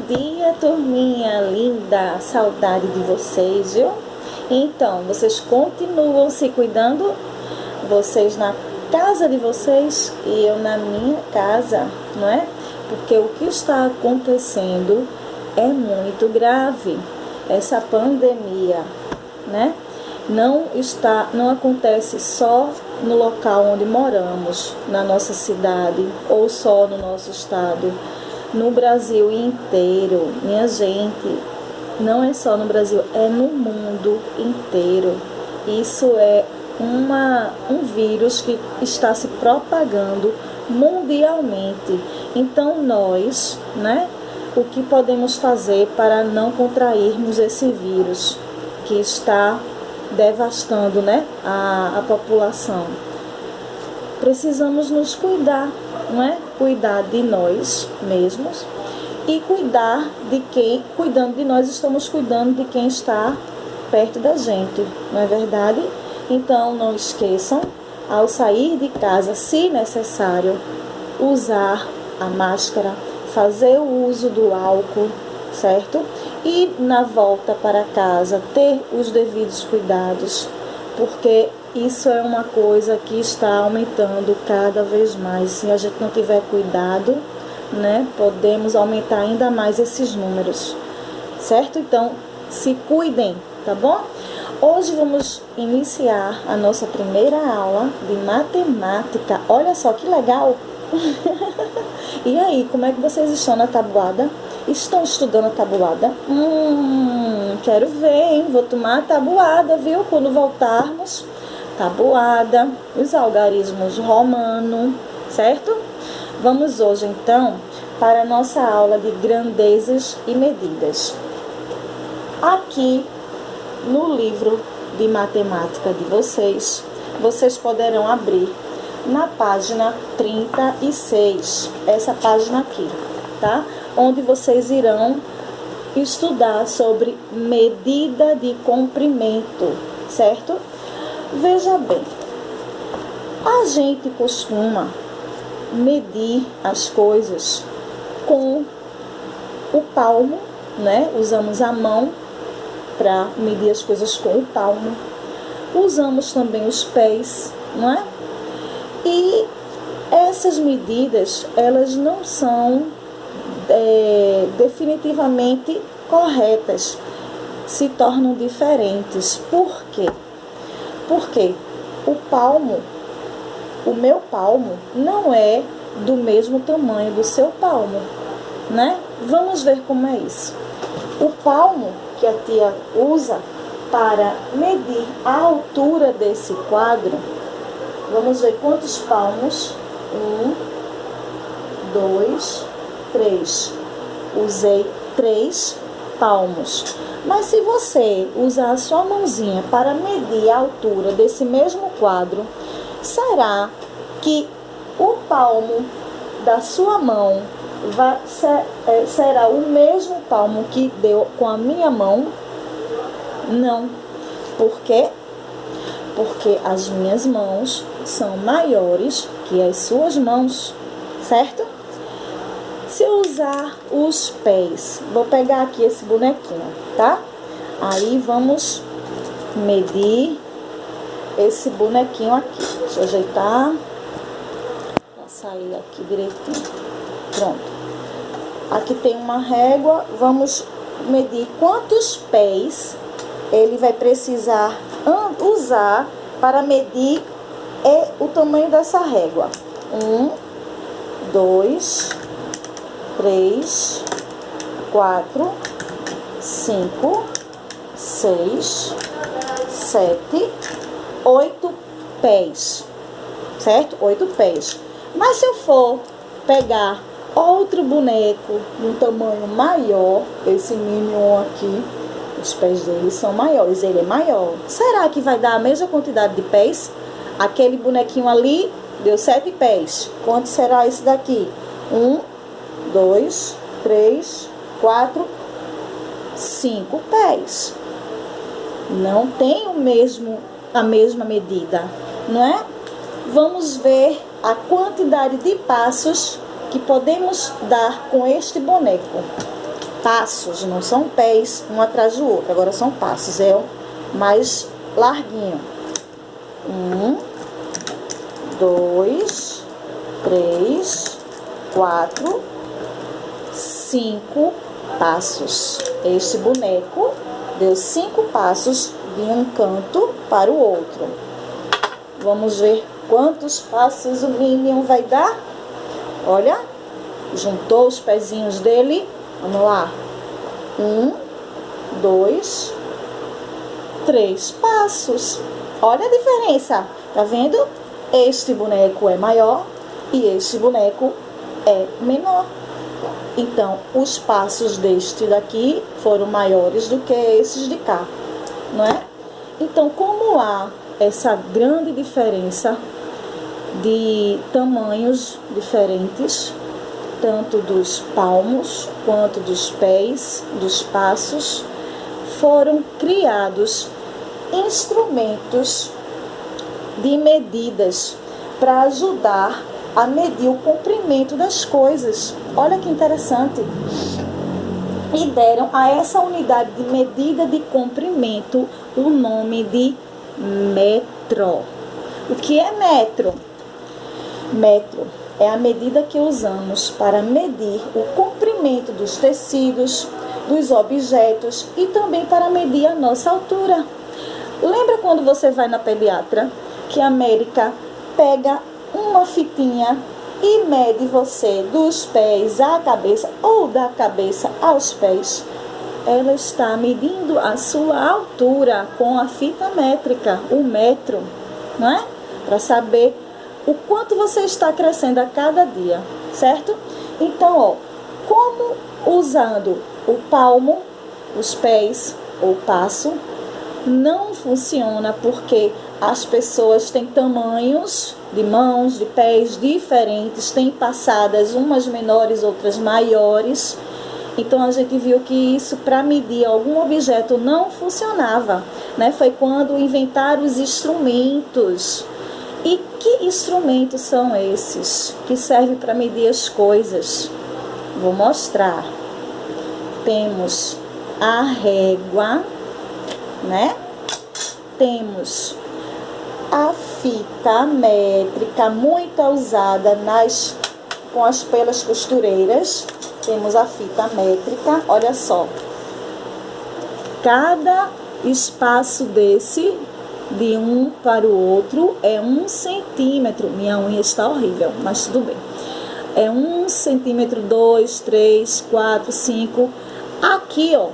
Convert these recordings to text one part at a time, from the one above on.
dia, turminha linda, saudade de vocês, viu? Então, vocês continuam se cuidando? Vocês na casa de vocês e eu na minha casa, não é? Porque o que está acontecendo é muito grave. Essa pandemia, né? Não acontece só no local onde moramos, na nossa cidade ou só no nosso estado. No Brasil inteiro, minha gente, não é só no Brasil, é no mundo inteiro. Isso é um vírus que está se propagando mundialmente. Então nós, né, o que podemos fazer para não contrairmos esse vírus que está devastando, né, a população? Precisamos nos cuidar, não é? Cuidar de nós mesmos e cuidar de quem, cuidando de nós, estamos cuidando de quem está perto da gente, não é verdade? Então não esqueçam, ao sair de casa, se necessário, usar a máscara, fazer o uso do álcool, certo? E na volta para casa ter os devidos cuidados, porque isso é uma coisa que está aumentando cada vez mais. Se a gente não tiver cuidado, né, podemos aumentar ainda mais esses números, certo? Então, se cuidem, tá bom? Hoje vamos iniciar a nossa primeira aula de matemática. Olha só que legal! E aí, como é que vocês estão na tabuada? Estão estudando a tabuada? Quero ver, hein? Vou tomar a tabuada, viu? Quando voltarmos, tabuada, os algarismos romano, certo? Vamos hoje, então, para a nossa aula de grandezas e medidas. Aqui, no livro de matemática de vocês, vocês poderão abrir na página 36, essa página aqui, tá? Onde vocês irão estudar sobre medida de comprimento, certo? Veja bem, a gente costuma medir as coisas com o palmo, né? Usamos a mão para medir as coisas com o palmo. Usamos também os pés, não é? E essas medidas, elas não são definitivamente corretas, se tornam diferentes. Por quê? Porque o meu palmo não é do mesmo tamanho do seu palmo, né? Vamos ver como é isso. O palmo que a tia usa para medir a altura desse quadro, vamos ver quantos palmos. 1, 2, 3. Usei 3 palmos. Mas se você usar a sua mãozinha para medir a altura desse mesmo quadro, será que o palmo da sua mão será o mesmo palmo que deu com a minha mão? Não. Por quê? Porque as minhas mãos são maiores que as suas mãos, certo? Se eu usar os pés, vou pegar aqui esse bonequinho, tá? Aí vamos medir esse bonequinho aqui. Deixa eu ajeitar para sair aqui direitinho. Pronto. Aqui tem uma régua. Vamos medir quantos pés ele vai precisar usar para medir o tamanho dessa régua. 1, 2, 3, 4, 5, 6, 7, 8 pés, certo? 8 pés. Mas se eu for pegar outro boneco de um tamanho maior, esse Minion aqui, os pés dele são maiores, ele é maior. Será que vai dar a mesma quantidade de pés? Aquele bonequinho ali deu 7 pés. Quanto será esse daqui? 1, 2, 3, 4, 5 pés. Não tem a mesma medida, não é? Vamos ver a quantidade de passos que podemos dar com este boneco, passos, não são pés um atrás do outro, agora são passos, é mais larguinho. 1, 2, 3, 4, 5 passos. Este boneco deu 5 passos de um canto para o outro. Vamos ver quantos passos o Minion vai dar? Olha, juntou os pezinhos dele. Vamos lá. 1, 2, 3 passos. Olha a diferença. Tá vendo? Este boneco é maior e este boneco é menor. Então, os passos deste daqui foram maiores do que esses de cá, não é? Então, como há essa grande diferença de tamanhos diferentes, tanto dos palmos quanto dos pés, dos passos, foram criados instrumentos de medidas para ajudar a medir o comprimento das coisas. Olha que interessante. E deram a essa unidade de medida de comprimento o nome de metro. O que é metro? Metro é a medida que usamos para medir o comprimento dos tecidos, dos objetos e também para medir a nossa altura. Lembra quando você vai na pediatra que a América pega uma fitinha e mede você dos pés à cabeça ou da cabeça aos pés? Ela está medindo a sua altura com a fita métrica, o metro, não é? Para saber o quanto você está crescendo a cada dia, certo? Então, ó, como usando o palmo, os pés ou passo, não funciona porque as pessoas têm tamanhos de mãos, de pés diferentes, têm passadas, umas menores, outras maiores. Então a gente viu que isso para medir algum objeto não funcionava, né? Foi quando inventaram os instrumentos. E que instrumentos são esses que servem para medir as coisas? Vou mostrar. Temos a régua, né? Temos a fita métrica, muito usada pelas costureiras. Temos a fita métrica, olha só. Cada espaço desse, de um para o outro, é 1 centímetro. Minha unha está horrível, mas tudo bem. É 1 centímetro, 2, 3, 4, 5. Aqui, ó,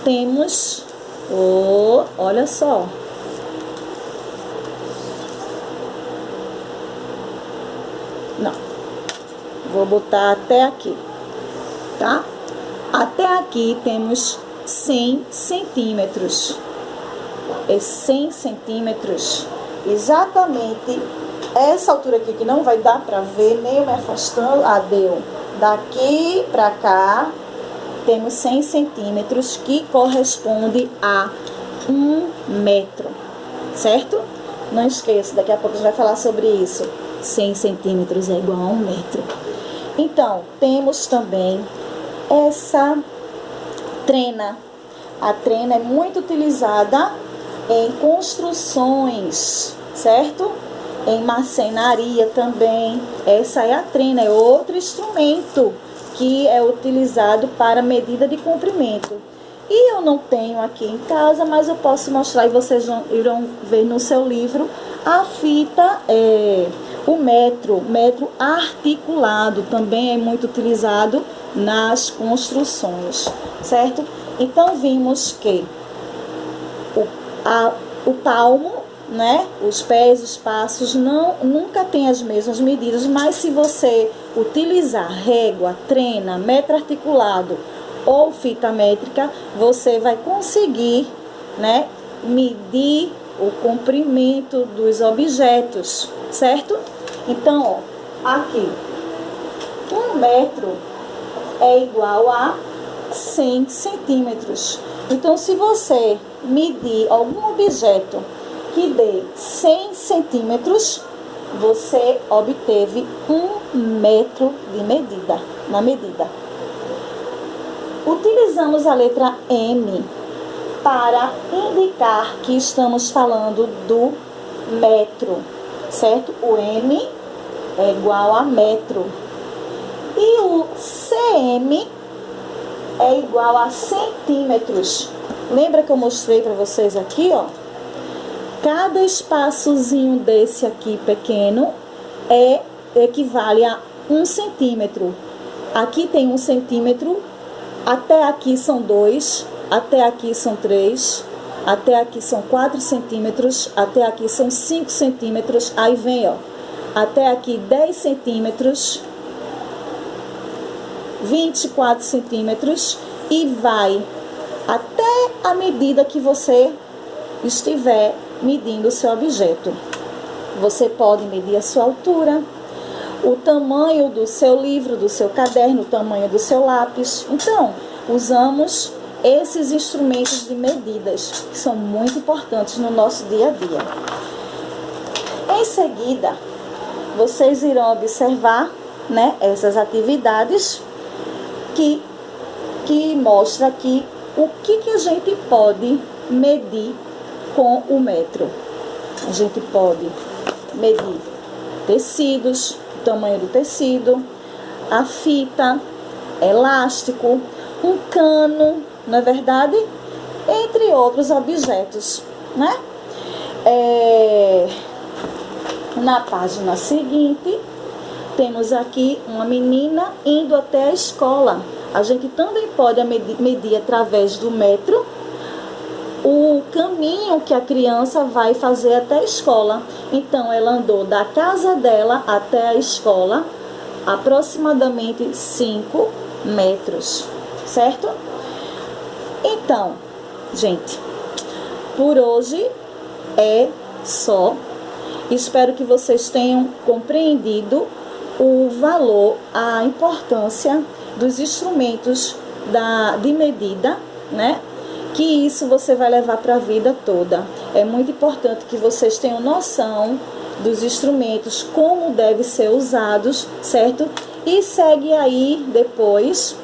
temos, olha só. Não, vou botar até aqui, tá? Até aqui temos 100 centímetros. É 100 centímetros. Exatamente essa altura aqui, que não vai dar pra ver, nem eu me afastando. Ah, deu. Daqui pra cá, temos 100 centímetros, que corresponde a 1 metro, certo? Não esqueça, daqui a pouco a gente vai falar sobre isso. 100 centímetros é igual a 1 metro. Então, temos também essa trena. A trena é muito utilizada em construções, certo? Em marcenaria também. Essa é a trena, é outro instrumento que é utilizado para medida de comprimento. E eu não tenho aqui em casa, mas eu posso mostrar e vocês irão ver no seu livro a fita, o metro articulado, também é muito utilizado nas construções, certo? Então, vimos que o palmo, né, os pés, os passos, nunca tem as mesmas medidas, mas se você utilizar régua, trena, metro articulado ou fita métrica, você vai conseguir, né, medir o comprimento dos objetos, certo? Então, ó, aqui, 1 metro é igual a 100 centímetros. Então, se você medir algum objeto que dê 100 centímetros, você obteve 1 metro de medida, na medida. Utilizamos a letra M para indicar que estamos falando do metro, certo? O M é igual a metro. E o CM é igual a centímetros. Lembra que eu mostrei para vocês aqui, ó? Cada espaçozinho desse aqui pequeno equivale a 1 centímetro. Aqui tem 1 centímetro, até aqui são 2, até aqui são 3, até aqui são 4 centímetros, até aqui são 5 centímetros, aí vem, ó, até aqui 10 centímetros, 24 centímetros e vai até a medida que você estiver medindo o seu objeto. Você pode medir a sua altura, o tamanho do seu livro, do seu caderno, o tamanho do seu lápis. Então, usamos esses instrumentos de medidas, que são muito importantes no nosso dia a dia. Em seguida, vocês irão observar, né, essas atividades que mostra aqui o que a gente pode medir com o metro. A gente pode medir tecidos, o tamanho do tecido, a fita, elástico, um cano, não é verdade? Entre outros objetos, né? Na página seguinte, temos aqui uma menina indo até a escola. A gente também pode medir através do metro o caminho que a criança vai fazer até a escola. Então, ela andou da casa dela até a escola aproximadamente 5 metros, certo? Então, gente, por hoje é só. Espero que vocês tenham compreendido o valor, a importância dos instrumentos de medida, né? Que isso você vai levar para a vida toda. É muito importante que vocês tenham noção dos instrumentos, como devem ser usados, certo? E segue aí depois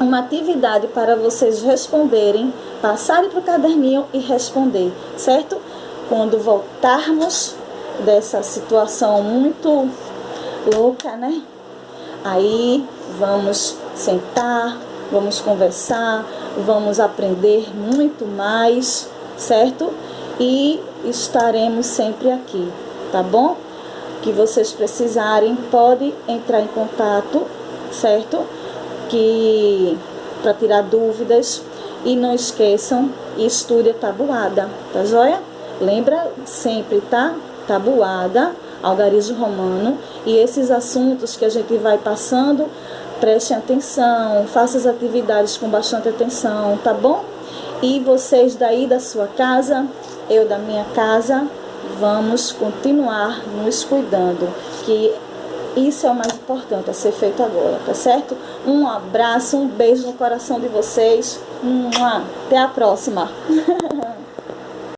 uma atividade para vocês responderem, passarem para o caderninho e responder, certo? Quando voltarmos dessa situação muito louca, né? Aí vamos sentar, vamos conversar, vamos aprender muito mais, certo? E estaremos sempre aqui, tá bom? Que vocês precisarem, pode entrar em contato, certo? Que para tirar dúvidas, e não esqueçam, estude a tabuada, tá joia? Lembra sempre, tá? Tabuada, algarismo romano, e esses assuntos que a gente vai passando, prestem atenção, façam as atividades com bastante atenção, tá bom? E vocês daí da sua casa, eu da minha casa, vamos continuar nos cuidando, que isso é o mais importante a ser feito agora, tá certo? Um abraço, um beijo no coração de vocês. Até a próxima!